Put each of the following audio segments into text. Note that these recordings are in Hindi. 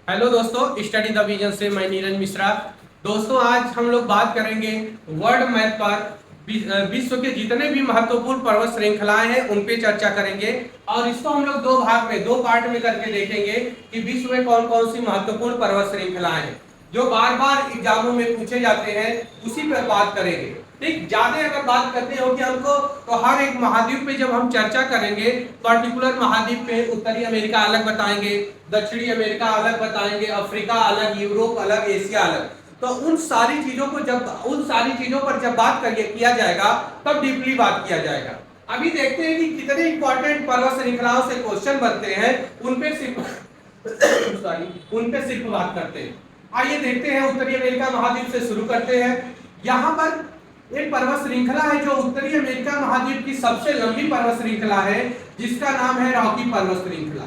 हेलो दोस्तों, स्टडी द विजन से मैं नीरज मिश्रा। दोस्तों, आज हम लोग बात करेंगे वर्ल्ड मैप पर विश्व के जितने भी महत्वपूर्ण पर्वत श्रृंखलाएं हैं उन पे चर्चा करेंगे। और इसको हम लोग दो पार्ट में करके देखेंगे कि विश्व में कौन कौन सी महत्वपूर्ण पर्वत श्रृंखलाएं हैं जो बार बार एग्जामों में पूछे जाते हैं, उसी पर बात करेंगे। ठीक, ज्यादा अगर बात करते हो कि हमको, तो हर एक महाद्वीप पे जब हम चर्चा करेंगे, पर्टिकुलर महाद्वीप पे उत्तरी अमेरिका अलग बताएंगे, दक्षिणी अमेरिका अलग बताएंगे, अफ्रीका अलग, यूरोप अलग, एशिया अलग। तो उन सारी चीजों पर जब बात करिए किया जाएगा तब डीपली बात किया जाएगा। अभी देखते हैं कि कितने इंपॉर्टेंट पर्वत श्रृंखलाओं से क्वेश्चन बनते हैं, उन पे सिर्फ बात करते हैं। आइए देखते हैं, उत्तरी अमेरिका महाद्वीप से शुरू करते हैं। यहाँ पर एक पर्वत श्रृंखला है जो उत्तरी अमेरिका महाद्वीप की सबसे लंबी पर्वत श्रृंखला है, जिसका नाम है रॉकी पर्वत श्रृंखला।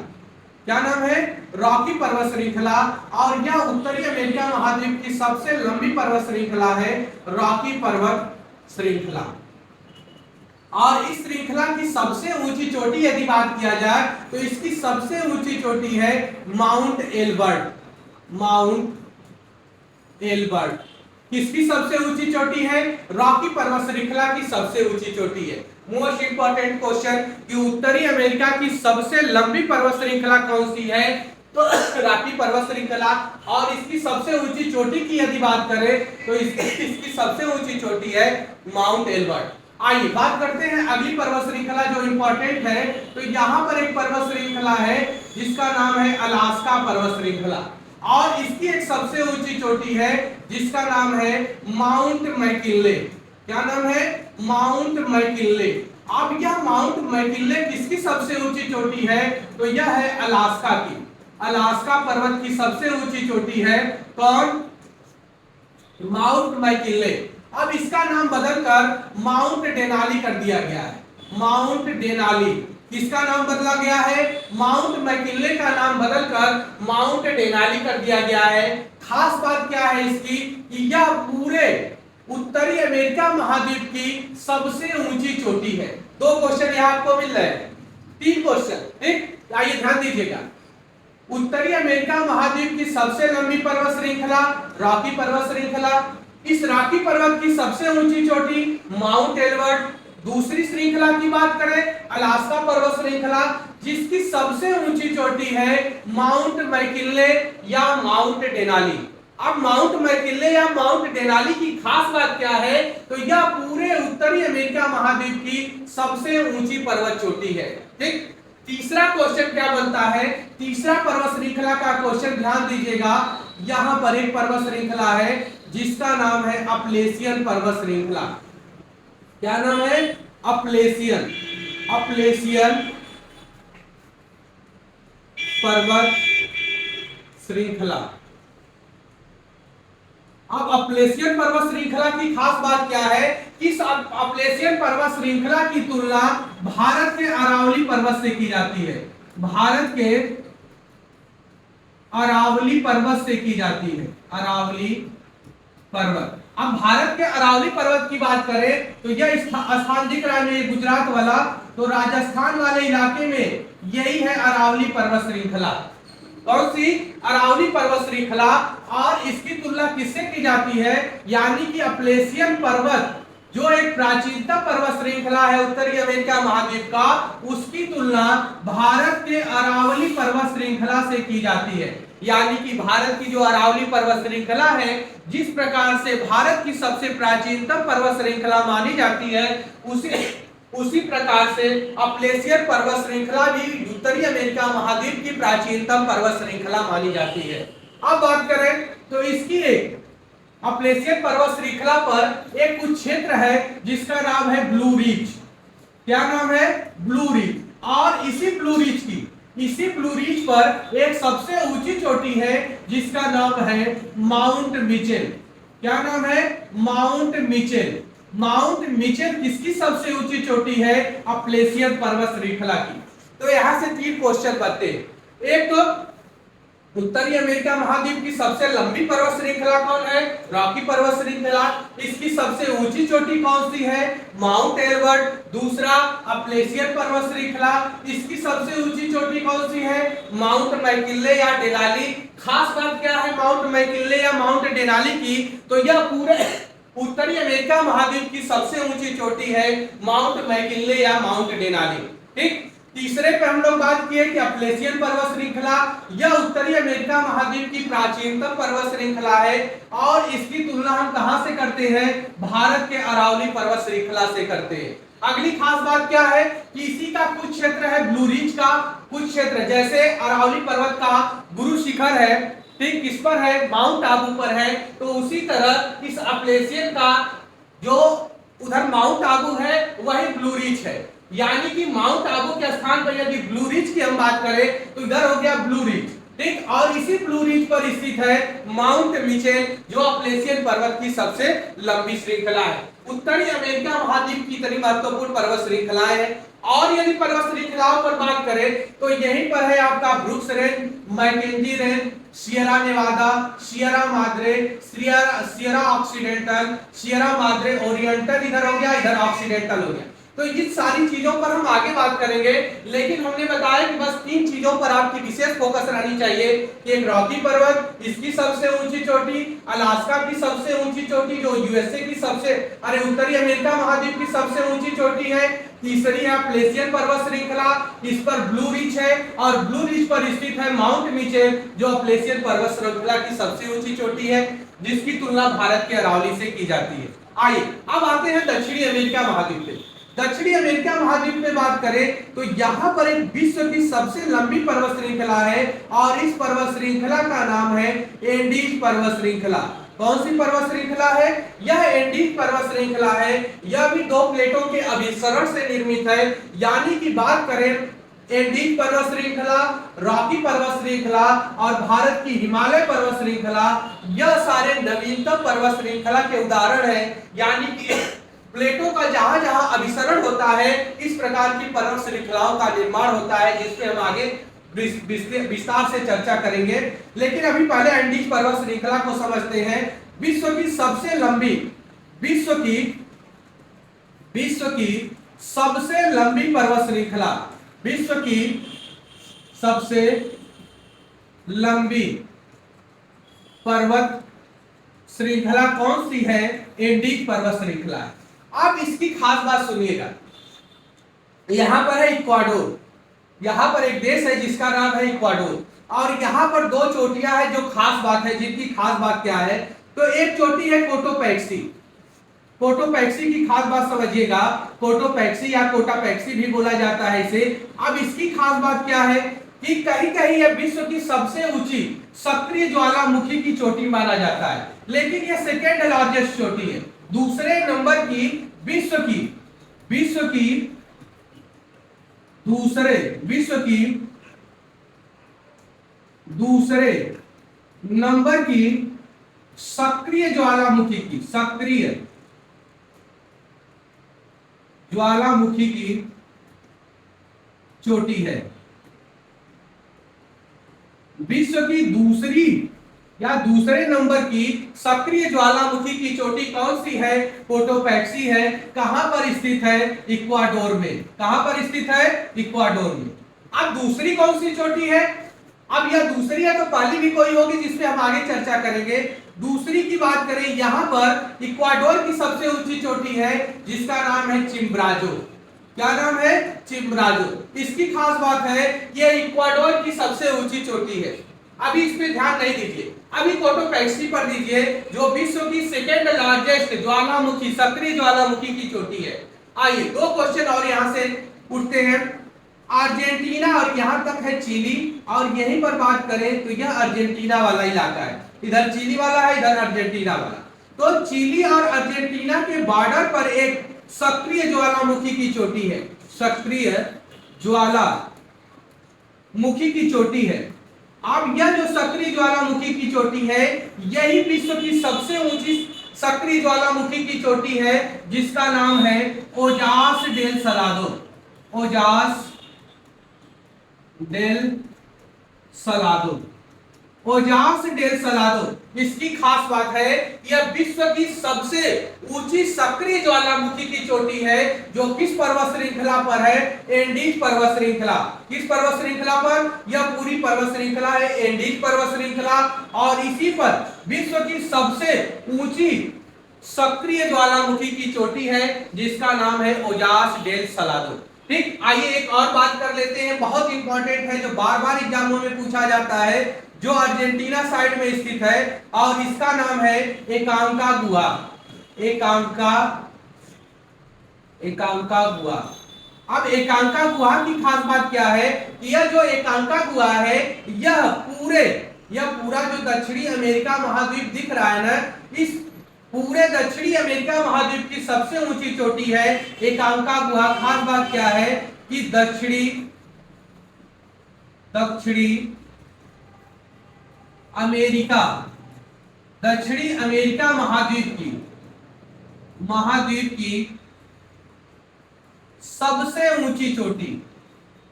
क्या नाम है? रॉकी पर्वत श्रृंखला। और यह उत्तरी अमेरिका महाद्वीप की सबसे लंबी पर्वत श्रृंखला है, रॉकी पर्वत श्रृंखला। और इस श्रृंखला की सबसे ऊंची चोटी यदि बात किया जाए तो इसकी सबसे ऊंची चोटी है माउंट एल्बर्ट। माउंट एल्बर्ट किसकी सबसे ऊंची चोटी है? रॉकी पर्वत श्रृंखला की सबसे ऊंची चोटी है। मोस्ट इंपॉर्टेंट क्वेश्चन कि उत्तरी अमेरिका की सबसे लंबी पर्वत श्रृंखला कौन सी है? तो रॉकी पर्वत श्रृंखला। और इसकी सबसे ऊंची चोटी की यदि बात करें तो इसकी सबसे ऊंची चोटी है माउंट एल्बर्ट। आइए बात करते हैं अगली पर्वत श्रृंखला जो इंपॉर्टेंट है। तो यहाँ पर एक पर्वत श्रृंखला है जिसका नाम है अलास्का पर्वत श्रृंखला, और इसकी एक सबसे ऊंची चोटी है जिसका नाम है माउंट मैकिनले। क्या नाम है? Mount McKinley. अब यह माउंट मैकिनले किसकी सबसे ऊंची चोटी है? तो यह है अलास्का की। अलास्का पर्वत की सबसे ऊंची चोटी है कौन? Mount McKinley. अब इसका नाम बदलकर माउंट डेनाली कर दिया गया है। Mount Denali. किसका नाम बदला गया है? माउंट मैकिनले का नाम बदलकर माउंट डेनाली कर दिया गया है। खास बात क्या है इसकी कि यह पूरे उत्तरी अमेरिका महाद्वीप की सबसे ऊंची चोटी है। दो क्वेश्चन यहाँ आपको मिल रहे हैं, तीन क्वेश्चन। ठीक, आइए ध्यान दीजिएगा। उत्तरी अमेरिका महाद्वीप की सबसे लंबी पर्वत श्रृंखला रॉकी पर्वत श्रृंखला। इस रॉकी पर्वत की सबसे ऊंची चोटी माउंट एल्बर्ट। दूसरी श्रृंखला की बात करें अलास्का पर्वत श्रृंखला, जिसकी सबसे ऊंची चोटी है माउंट मैकिनले या माउंट डेनाली। अब माउंट मैकिनले या माउंट डेनाली की खास बात क्या है? तो यह पूरे उत्तरी अमेरिका महाद्वीप की सबसे ऊंची पर्वत चोटी है। ठीक, तीसरा क्वेश्चन क्या बनता है? तीसरा पर्वत श्रृंखला का क्वेश्चन ध्यान दीजिएगा। यहाँ पर एक पर्वत श्रृंखला है जिसका नाम है अपलेशियन पर्वत श्रृंखला। क्या नाम है? अपलेशियन। अपलेशियन पर्वत श्रृंखला। अब अपलेशियन पर्वत श्रृंखला की खास बात क्या है? इस अपलेशियन पर्वत श्रृंखला की तुलना भारत के अरावली पर्वत से की जाती है। भारत के अरावली पर्वत से की जाती है। अरावली पर्वत। अब भारत के अरावली पर्वत की बात करें तो यह स्थान दिख रहा है गुजरात वाला, तो राजस्थान वाले इलाके में यही है अरावली पर्वत श्रृंखला। कौन सी? अरावली पर्वत श्रृंखला। और इसकी तुलना किससे की जाती है? यानी कि अपलेशियन पर्वत जो एक प्राचीनतम पर्वत श्रृंखला है उत्तरी अमेरिका महाद्वीप का, उसकी तुलना भारत के अरावली पर्वत श्रृंखला से की जाती है। यानी कि भारत की जो अरावली पर्वत श्रृंखला है, जिस प्रकार से भारत की सबसे प्राचीनतम पर्वत श्रृंखला मानी जाती है, उसी प्रकार से अपलेशियन पर्वत श्रृंखला भी उत्तरी अमेरिका महाद्वीप की प्राचीनतम पर्वत श्रृंखला मानी जाती है। अब बात करें तो इसकी एक अपलेशियन पर्वत श्रृंखला पर एक कुछ क्षेत्र है जिसका नाम है ब्लू रिज। क्या नाम है? Blue ridge. और इसी ब्लू रिज पर एक सबसे ऊंची चोटी है जिसका नाम है माउंट मिचेल। क्या नाम है? Mount Mitchell. माउंट मिचेल किसकी सबसे ऊंची चोटी है? अपलेशियन पर्वत श्रृंखला की। तो यहां से तीन क्वेश्चन बनते हैं। एक तो उत्तरी अमेरिका महाद्वीप की सबसे लंबी पर्वत श्रृंखला कौन है? रॉकी पर्वत श्रृंखला। इसकी सबसे ऊंची चोटी कौन सी है? Mount Elbert. दूसरा अप्लेशियन पर्वत श्रृंखला, इसकी सबसे ऊंची चोटी कौन सी है? माउंट मैकिन्ले या डेनाली। खास बात क्या है माउंट मैकिन्ले या माउंट डेनाली की? तो यह पूरे उत्तरी अमेरिका महाद्वीप की सबसे ऊंची चोटी है माउंट मैकिन्ले या माउंट डेनाली। ठीक। तीसरे पे हम लोग बात किए कि अप्लेशियन पर्वत श्रृंखला, यह उत्तरी अमेरिका महाद्वीप की प्राचीनतम पर्वत श्रृंखला है और इसकी तुलना हम कहां से करते हैं? भारत के अरावली पर्वत श्रृंखला से करते हैं। अगली खास बात क्या है कि इसी का कुछ क्षेत्र है ब्लू रिज का, कुछ क्षेत्र जैसे अरावली पर्वत का गुरु शिखर है, ठीक, किस पर है? माउंट आबू पर है। तो उसी तरह इस अप्लेशियन का जो उधर माउंट आबू है वही ब्लू रिज है, यानी कि माउंट आबू के स्थान पर यदि ब्लू रिज की हम बात करें तो इधर हो गया ब्लू रिज, ठीक। और इसी ब्लू रिज पर स्थित है माउंट मिचेल जो अप्लेशियन पर्वत की सबसे लंबी श्रृंखला है। उत्तरी अमेरिका महाद्वीप की इतनी महत्वपूर्ण पर्वत श्रृंखलाएं हैं। और यदि पर्वत श्रृंखलाओं पर बात करें तो यहीं पर है आपका Brooks Range, Mackenzie Range, Sierra Nevada, Sierra Madre, Sierra Occidental, Sierra Madre Oriental, इधर हो गया, इधर ऑक्सीडेंटल हो गया। तो इन सारी चीजों पर हम आगे बात करेंगे, लेकिन हमने बताया कि बस 3 चीजों पर आपकी विशेष फोकस रहनी चाहिए कि एक रॉकी पर्वत, इसकी सबसे ऊंची चोटी, अलास्का की सबसे ऊंची चोटी जो यूएसए की उत्तरी अमेरिका महाद्वीप की सबसे ऊंची चोटी है। तीसरी है अप्लेशियन पर्वत श्रृंखला, इस पर ब्लू रिज है और ब्लू रिज पर स्थित है माउंट मिचेल जो अप्लेशियन पर्वत श्रृंखला की सबसे ऊंची चोटी है, जिसकी तुलना भारत के अरावली से की जाती है। आइए अब आते हैं दक्षिणी अमेरिका महाद्वीप पे। दक्षिणी अमेरिका महाद्वीप में बात करें तो यहाँ पर एक विश्व की सबसे लंबी पर्वत श्रृंखला है और इस पर्वत श्रृंखला का नाम है एंडीज पर्वत श्रृंखला। कौन सी पर्वत श्रृंखला है? यह एंडीज पर्वत श्रृंखला है। यह भी 2 प्लेटों के अभिसरण से निर्मित है, यानी कि बात करें एंडीज पर्वत श्रृंखला, रॉकी पर्वत श्रृंखला और भारत की हिमालय पर्वत श्रृंखला, यह सारे नवीनतम पर्वत श्रृंखला के उदाहरण है। यानी कि प्लेटों का जहां जहां अभिसरण होता है इस प्रकार की पर्वत श्रृंखलाओं का निर्माण होता है, जिसपे हम आगे विस्तार से चर्चा करेंगे। लेकिन अभी पहले एंडीज पर्वत श्रृंखला को समझते हैं। विश्व की सबसे लंबी सबसे लंबी पर्वत श्रृंखला, विश्व की सबसे लंबी पर्वत श्रृंखला कौन सी है? एंडीज पर्वत श्रृंखला। अब इसकी खास बात सुनिएगा, यहां पर है इक्वाडोर, यहां पर एक देश है जिसका नाम है इक्वाडोर और यहां पर 2 चोटियां हैं जो खास बात है, जिनकी खास बात क्या है? तो एक चोटी है कोटोपैक्सी। कोटोपैक्सी की खास बात समझिएगा, कोटोपैक्सी या कोटापैक्सी भी बोला जाता है इसे। अब इसकी खास बात क्या है कि कहीं कहीं यह विश्व की सबसे ऊंची सक्रिय ज्वालामुखी की चोटी माना जाता है, लेकिन यह सेकेंड लार्जेस्ट चोटी है। दूसरे नंबर की विश्व की दूसरे नंबर की सक्रिय ज्वालामुखी की चोटी है। विश्व की दूसरे नंबर की सक्रिय ज्वालामुखी की चोटी कौन सी है? कोटोपैक्सी है। कहां पर स्थित है? इक्वाडोर में। कहां पर स्थित है? इक्वाडोर में। अब दूसरी कौन सी चोटी है? अब यह दूसरी है तो पहली भी कोई होगी जिसपे हम आगे चर्चा करेंगे। दूसरी की बात करें, यहां पर इक्वाडोर की सबसे ऊंची चोटी है जिसका नाम है चिम्ब्राजो। क्या नाम है? चिम्ब्राजो। इसकी खास बात है यह इक्वाडोर की सबसे ऊंची चोटी है। अभी इस पे ध्यान नहीं दीजिए, अभी कोटोपैक्सी पर दीजिए जो विश्व की सेकेंड लार्जेस्ट ज्वालामुखी, सक्रिय ज्वालामुखी की चोटी है। आइए 2 क्वेश्चन और यहां से उठते हैं। अर्जेंटीना और यहां तक है चिली और यहीं पर बात करें तो यह अर्जेंटीना वाला इलाका है, इधर चिली वाला है, इधर अर्जेंटीना वाला। तो चिली और अर्जेंटीना के बॉर्डर पर एक सक्रिय ज्वालामुखी की चोटी है, सक्रिय ज्वालामुखी की चोटी है। अब यह जो सक्रिय ज्वालामुखी की चोटी है यही विश्व की सबसे ऊंची सक्रिय ज्वालामुखी की चोटी है जिसका नाम है Ojos del Salado. Ojos del Salado. Ojos del Salado. इसकी खास बात है यह विश्व की सबसे ऊंची सक्रिय ज्वालामुखी की चोटी है, जो किस पर्वत श्रृंखला पर है? एंडीज पर्वत श्रृंखला। किस पर्वत श्रृंखला पर? यह पूरी पर्वत श्रृंखला है एंडीज पर्वत श्रृंखला, और इसी पर विश्व की सबसे ऊंची सक्रिय ज्वालामुखी की चोटी है, जिसका नाम है ओजास डेल सलादो। ठीक, आइए एक और बात कर लेते हैं, बहुत इंपॉर्टेंट है, जो बार बार एग्जामों में पूछा जाता है, जो अर्जेंटीना साइड में स्थित है, और इसका नाम है एकांकागुआ। एकांकागुआ। अब एकांकागुआ की खास बात क्या है कि यह जो एकांकागुआ है, यह पूरा जो दक्षिणी अमेरिका महाद्वीप दिख रहा है ना, इस पूरे दक्षिणी अमेरिका महाद्वीप की सबसे ऊंची चोटी है एकांकागुआ। खास बात क्या है कि दक्षिणी अमेरिका महाद्वीप की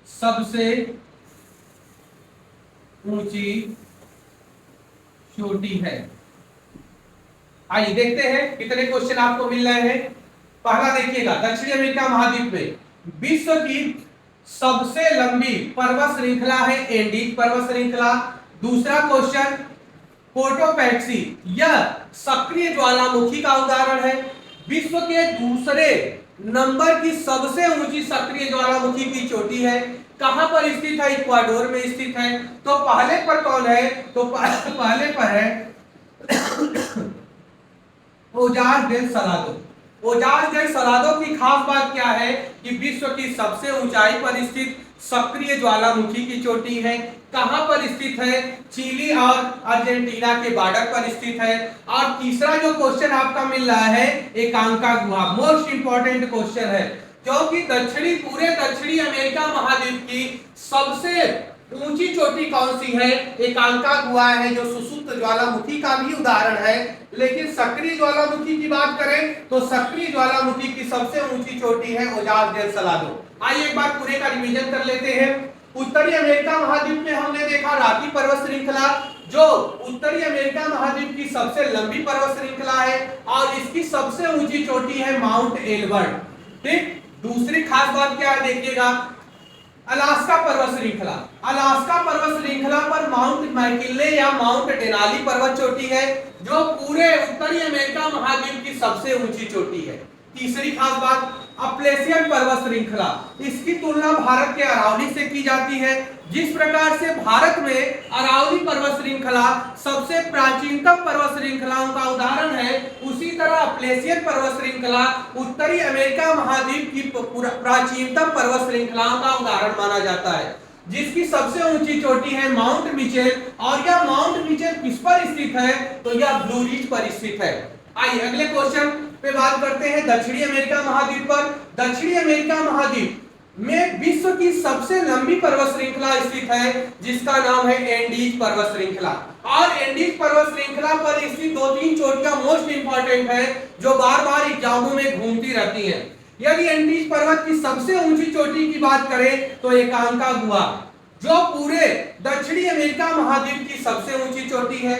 सबसे ऊंची चोटी है। आइए देखते हैं कितने क्वेश्चन आपको मिल रहे हैं। पहला देखिएगा, दक्षिणी अमेरिका महाद्वीप में विश्व की सबसे लंबी पर्वत श्रृंखला है एंडीज पर्वत श्रृंखला। दूसरा क्वेश्चन, कोटोपैक्सी, यह सक्रिय ज्वालामुखी का उदाहरण है। विश्व के दूसरे नंबर की सबसे ऊंची सक्रिय ज्वालामुखी की चोटी है, कहां पर स्थित है? इक्वाडोर में स्थित है। तो पहले पर कौन है? तो पहले पर है Ojos del Salado. Ojos del Salado की खास बात क्या है कि विश्व की सबसे ऊंचाई पर स्थित सक्रिय ज्वालामुखी की चोटी है। कहां पर स्थित है? चिली और अर्जेंटीना के बॉर्डर पर स्थित है। और तीसरा जो क्वेश्चन आपका मिल रहा है एकांकागुआ, मोस्ट इंपॉर्टेंट क्वेश्चन है, क्योंकि पूरे दक्षिणी अमेरिका महाद्वीप की सबसे ऊंची चोटी कौन सी है? एकांकागुआ है, जो सुसुप्त ज्वालामुखी का भी उदाहरण है। लेकिन सक्रिय ज्वालामुखी की बात करें तो सक्रिय ज्वालामुखी की सबसे ऊंची चोटी है ओजास डेल सलादो। आइए एक बार पूरे का रिवीजन कर लेते हैं। उत्तरी अमेरिका महाद्वीप में हमने देखा रॉकी पर्वत श्रृंखला, जो उत्तरी अमेरिका महाद्वीप की सबसे लंबी पर्वत श्रृंखला है, और इसकी सबसे ऊंची चोटी है माउंट एल्बर्ट। ठीक, दूसरी खास बात क्या है देखिएगा, अलास्का पर्वत श्रृंखला। अलास्का पर्वत श्रृंखला पर माउंट मैकिन्ले या माउंट डेनाली पर्वत चोटी है, जो पूरे उत्तरी अमेरिका महाद्वीप की सबसे ऊंची चोटी है। तीसरी खास बात, अपलेशियन पर्वत श्रृंखला, इसकी तुलना भारत के अरावली से की जाती है। जिस प्रकार से भारत में अरावली पर्वत श्रृंखला सबसे प्राचीनतम पर्वत श्रृंखलाओं का उदाहरण है, उसी तरह अपलेशियन पर्वत श्रृंखला उत्तरी अमेरिका महाद्वीप की प्राचीनतम पर्वत श्रृंखलाओं का उदाहरण माना जाता है, जिसकी सबसे ऊंची चोटी है माउंट मिचेल। और यह माउंट मिचेल किस पर स्थित है? तो यह ब्लू रिज पर स्थित है। आइए अगले क्वेश्चन पे बात करते हैं, दक्षिणी अमेरिका महाद्वीप पर। दक्षिणी अमेरिका महाद्वीप में विश्व की सबसे लंबी पर्वत श्रृंखला स्थित है, जिसका नाम है एंडीज पर्वत श्रृंखला। और एंडीज पर्वत श्रृंखला पर स्थित 2-3 चोटियां मोस्ट इंपॉर्टेंट है, जो बार बार एग्जामों में घूमती रहती हैं। यदि एंडीज पर्वत की सबसे ऊंची चोटी की बात करें तो एकांकागुआ, जो पूरे दक्षिणी अमेरिका महाद्वीप की सबसे ऊंची चोटी है।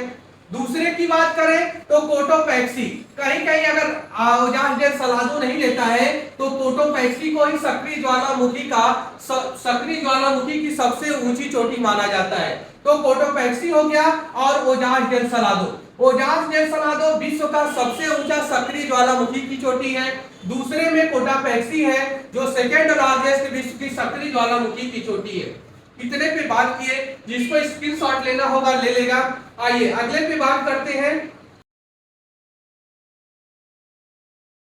दूसरे की बात करें तो कोटोपैक्सी, कहीं कहीं अगर ओजास डेल सलादो नहीं लेता है तो कोटोपैक्सी को ही सक्रिय ज्वालामुखी की सबसे ऊंची चोटी माना जाता है। तो कोटोपैक्सी हो गया और ओजास del Salado. Ojos del Salado विश्व का सबसे ऊंचा सक्रिय ज्वालामुखी की चोटी है। दूसरे में कोटोपैक्सी है, जो सेकेंड लार्जेस्ट विश्व की सक्रिय ज्वालामुखी की चोटी है। इतने पे बात किए, जिसको स्क्रीनशॉट लेना होगा ले लेगा। आइए अगले पे बात करते हैं।